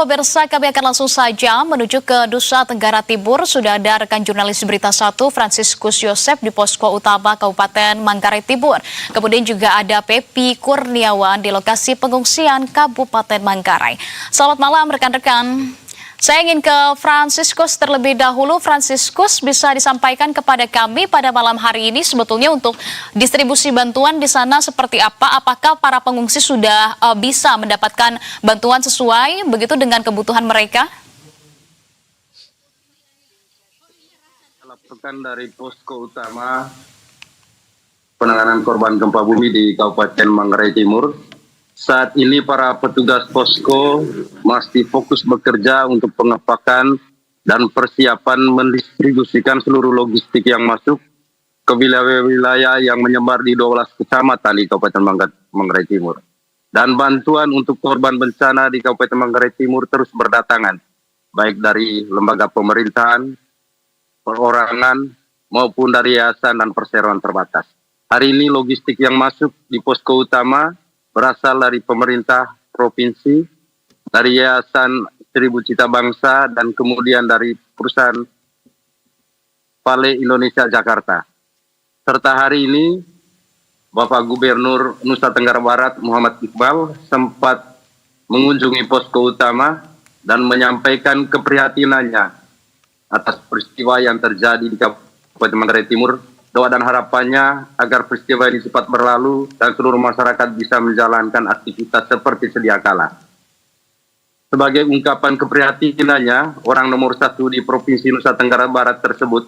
Pemirsa, kami akan langsung saja menuju ke Nusa Tenggara Timur. Sudah ada rekan jurnalis Berita 1 Franciscus Yosef di posko utama Kabupaten Manggarai Timur. Kemudian juga ada Pepi Kurniawan di lokasi pengungsian Kabupaten Manggarai. Selamat malam rekan-rekan. Saya ingin ke Franciscus terlebih dahulu. Franciscus, bisa disampaikan kepada kami pada malam hari ini sebetulnya untuk distribusi bantuan di sana seperti apa? Apakah para pengungsi sudah bisa mendapatkan bantuan sesuai begitu dengan kebutuhan mereka? Laporkan dari posko utama penanganan korban gempa bumi di Kabupaten Manggarai Timur. Saat ini para petugas posko masih fokus bekerja untuk pengepakan dan persiapan mendistribusikan seluruh logistik yang masuk ke wilayah-wilayah yang menyebar di 12 kecamatan di Kabupaten Manggarai Timur. Dan bantuan untuk korban bencana di Kabupaten Manggarai Timur terus berdatangan, baik dari lembaga pemerintahan, perorangan, maupun dari yayasan dan perseroan terbatas. Hari ini logistik yang masuk di posko utama berasal dari pemerintah provinsi, dari Yayasan Seribu Cita Bangsa, dan kemudian dari perusahaan Vale Indonesia Jakarta. Serta hari ini, Bapak Gubernur Nusa Tenggara Barat Muhammad Iqbal sempat mengunjungi posko utama dan menyampaikan keprihatinannya atas peristiwa yang terjadi di Kabupaten Manggarai Timur. Doa dan harapannya agar peristiwa ini cepat berlalu dan seluruh masyarakat bisa menjalankan aktivitas seperti sedia kala. Sebagai ungkapan keprihatinannya, orang nomor 1 di Provinsi Nusa Tenggara Barat tersebut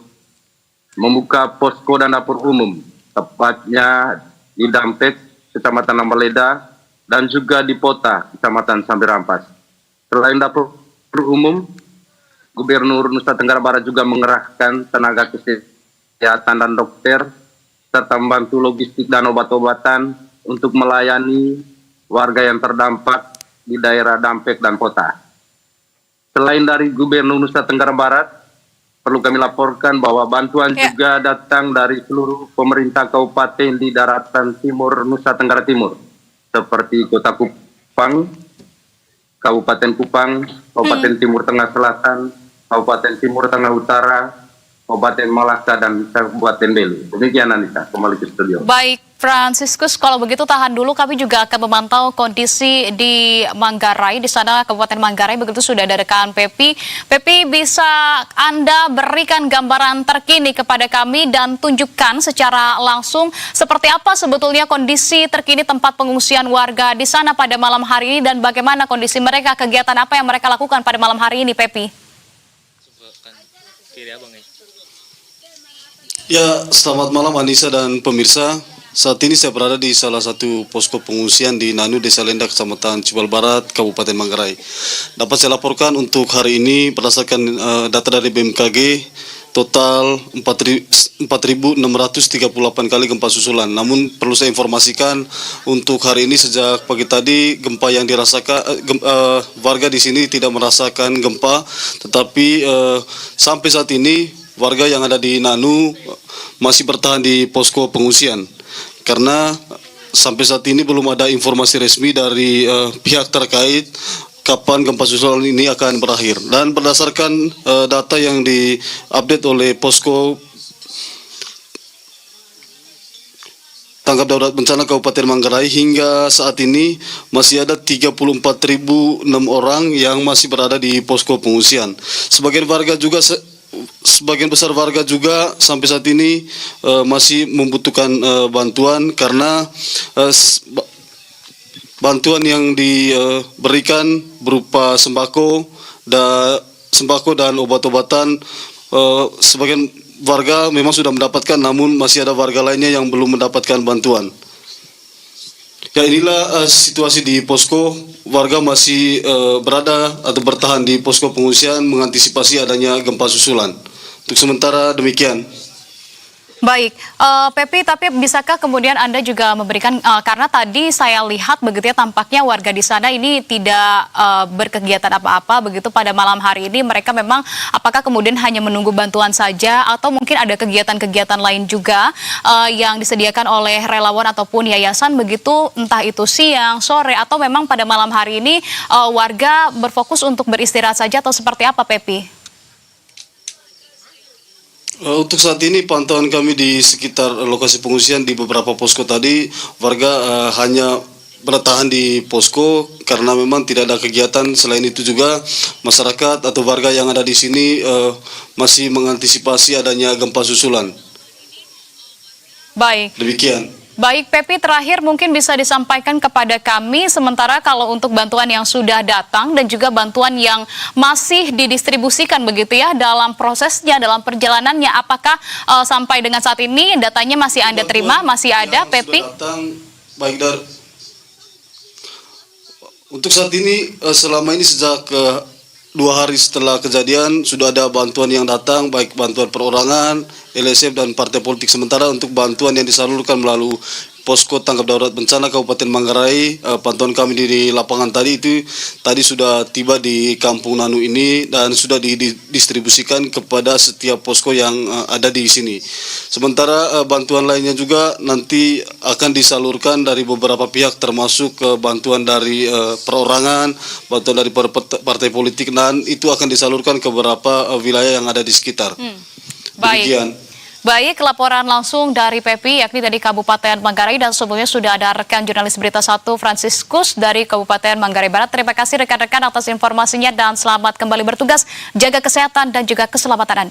membuka posko dan dapur umum, tepatnya di Dampek, Kecamatan Nambaleda, dan juga di Pota, Kecamatan Sambirampas. Selain dapur umum, Gubernur Nusa Tenggara Barat juga mengerahkan tenaga kesehatan dan dokter, serta membantu logistik dan obat-obatan untuk melayani warga yang terdampak di daerah Dampek dan Kota. Selain dari Gubernur Nusa Tenggara Barat, perlu kami laporkan bahwa bantuan juga datang dari seluruh pemerintah kabupaten di daratan timur Nusa Tenggara Timur, seperti Kota Kupang, Kabupaten Kupang, Kabupaten Timur Tengah Selatan, Kabupaten Timur Tengah Utara, Kabupaten Malaka, dan Kabupaten Belu. Demikian Anissa, kembali ke studio. Baik, Franciscus, kalau begitu tahan dulu, kami juga akan memantau kondisi di Manggarai, di sana Kabupaten Manggarai, begitu sudah ada rekan Pepi. Pepi, bisa Anda berikan gambaran terkini kepada kami dan tunjukkan secara langsung seperti apa sebetulnya kondisi terkini tempat pengungsian warga di sana pada malam hari ini dan bagaimana kondisi mereka, kegiatan apa yang mereka lakukan pada malam hari ini, Pepi? Ya, selamat malam Anissa dan pemirsa. Saat ini saya berada di salah satu posko pengungsian di Nanu, Desa Lenda, Kecamatan Cibal Barat, Kabupaten Manggarai. Dapat saya laporkan untuk hari ini berdasarkan data dari BMKG, total 4.638 kali gempa susulan. Namun perlu saya informasikan untuk hari ini sejak pagi tadi gempa yang dirasakan warga di sini tidak merasakan gempa, tetapi sampai saat ini warga yang ada di Nanu masih bertahan di posko pengungsian karena sampai saat ini belum ada informasi resmi dari pihak terkait kapan gempa susulan ini akan berakhir. Dan berdasarkan data yang diupdate oleh posko tanggap darurat bencana Kabupaten Manggarai, hingga saat ini masih ada 34.006 orang yang masih berada di posko pengungsian. Sebagian besar warga juga sampai saat ini masih membutuhkan bantuan karena bantuan yang diberikan berupa sembako dan obat-obatan. Sebagian warga memang sudah mendapatkan, namun masih ada warga lainnya yang belum mendapatkan bantuan. Ya, inilah situasi di posko. Warga masih berada atau bertahan di posko pengungsian mengantisipasi adanya gempa susulan. Untuk sementara demikian. Baik, Pepi, tapi bisakah kemudian Anda juga memberikan, karena tadi saya lihat begitu ya, tampaknya warga di sana ini tidak berkegiatan apa-apa begitu pada malam hari ini. Mereka memang apakah kemudian hanya menunggu bantuan saja atau mungkin ada kegiatan-kegiatan lain juga yang disediakan oleh relawan ataupun yayasan begitu, entah itu siang, sore, atau memang pada malam hari ini warga berfokus untuk beristirahat saja atau seperti apa, Pepi? Untuk saat ini pantauan kami di sekitar lokasi pengungsian di beberapa posko tadi, warga hanya bertahan di posko karena memang tidak ada kegiatan. Selain itu juga masyarakat atau warga yang ada di sini masih mengantisipasi adanya gempa susulan. Baik. Demikian. Baik, Pepi, terakhir mungkin bisa disampaikan kepada kami, sementara kalau untuk bantuan yang sudah datang dan juga bantuan yang masih didistribusikan begitu ya, dalam prosesnya, dalam perjalanannya, apakah sampai dengan saat ini datanya masih Anda terima, masih ada, Pepi? Baik, untuk saat ini, selama ini sejak 2 hari setelah kejadian, sudah ada bantuan yang datang, baik bantuan perorangan, LSF dan partai politik. Sementara untuk bantuan yang disalurkan melalui posko tanggap darurat bencana Kabupaten Manggarai, pantauan kami di lapangan tadi itu tadi sudah tiba di Kampung Nanu ini dan sudah didistribusikan kepada setiap posko yang ada di sini. Sementara bantuan lainnya juga nanti akan disalurkan dari beberapa pihak, termasuk bantuan dari perorangan, bantuan dari partai politik, dan itu akan disalurkan ke beberapa wilayah yang ada di sekitar. Baik. Demikian. Baik, laporan langsung dari Pepi, yakni dari Kabupaten Manggarai, dan sebelumnya sudah ada rekan jurnalis Berita 1 Franciscus dari Kabupaten Manggarai Barat. Terima kasih rekan-rekan atas informasinya dan selamat kembali bertugas, jaga kesehatan dan juga keselamatan Anda.